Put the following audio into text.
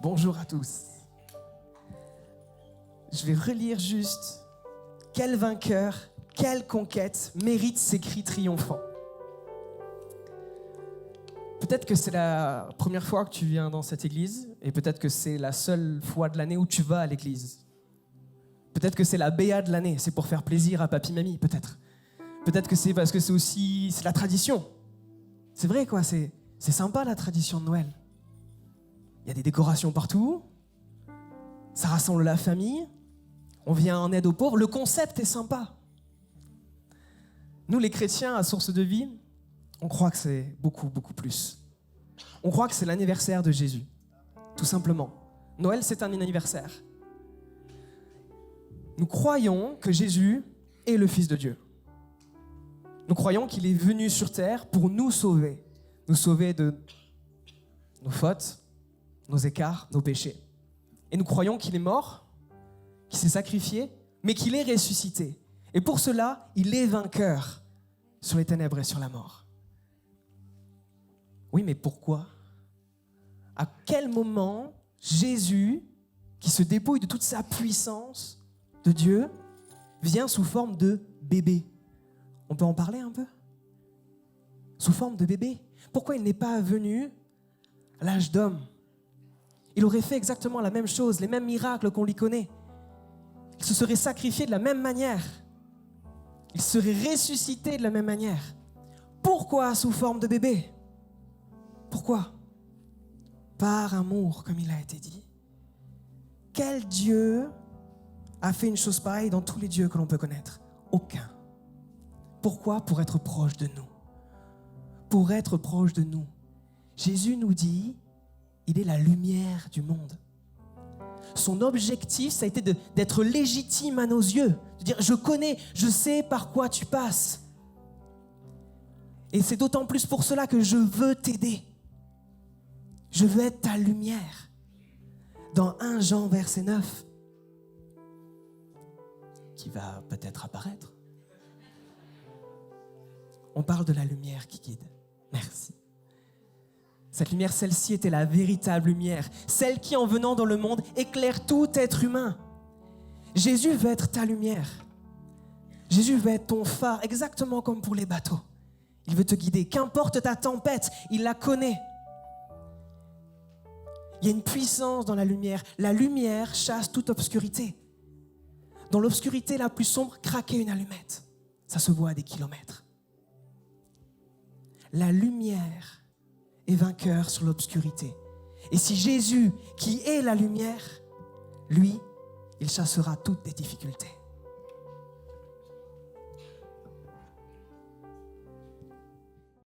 Bonjour à tous. Je vais relire juste quel vainqueur, quelle conquête mérite ces cris triomphants. Peut-être que c'est la première fois que tu viens dans cette église et peut-être que c'est la seule fois de l'année où tu vas à l'église. Peut-être que c'est la béa de l'année, c'est pour faire plaisir à papy-mamie, peut-être. Peut-être que c'est parce que c'est la tradition. C'est vrai quoi, c'est sympa la tradition de Noël. Il y a des décorations partout, ça rassemble la famille, on vient en aide aux pauvres, le concept est sympa. Nous les chrétiens à Source de Vie, on croit que c'est beaucoup, beaucoup plus. On croit que c'est l'anniversaire de Jésus, tout simplement. Noël, c'est un anniversaire. Nous croyons que Jésus est le Fils de Dieu. Nous croyons qu'il est venu sur terre pour nous sauver de nos fautes, nos écarts, nos péchés. Et nous croyons qu'il est mort, qu'il s'est sacrifié, mais qu'il est ressuscité. Et pour cela, il est vainqueur sur les ténèbres et sur la mort. Oui, mais pourquoi? À quel moment Jésus, qui se dépouille de toute sa puissance de Dieu, vient sous forme de bébé? On peut en parler un peu? Sous forme de bébé. Pourquoi il n'est pas venu à l'âge d'homme? Il aurait fait exactement la même chose, les mêmes miracles qu'on lui connaît. Il se serait sacrifié de la même manière. Il serait ressuscité de la même manière. Pourquoi sous forme de bébé? Pourquoi? Par amour, comme il a été dit. Quel Dieu a fait une chose pareille dans tous les dieux que l'on peut connaître? Aucun. Pourquoi? Pour être proche de nous. Pour être proche de nous. Jésus nous dit, il est la lumière du monde. Son objectif, ça a été d'être légitime à nos yeux. De dire, je connais, je sais par quoi tu passes. Et c'est d'autant plus pour cela que je veux t'aider. Je veux être ta lumière. Dans 1 Jean, verset 9, qui va peut-être apparaître, on parle de la lumière qui guide. Merci. Cette lumière, celle-ci était la véritable lumière, celle qui, en venant dans le monde, éclaire tout être humain. Jésus veut être ta lumière. Jésus veut être ton phare, exactement comme pour les bateaux. Il veut te guider. Qu'importe ta tempête, il la connaît. Il y a une puissance dans la lumière. La lumière chasse toute obscurité. Dans l'obscurité la plus sombre, craquer une allumette, ça se voit à des kilomètres. La lumière est vainqueur sur l'obscurité. Et si Jésus, qui est la lumière, lui, il chassera toutes les difficultés.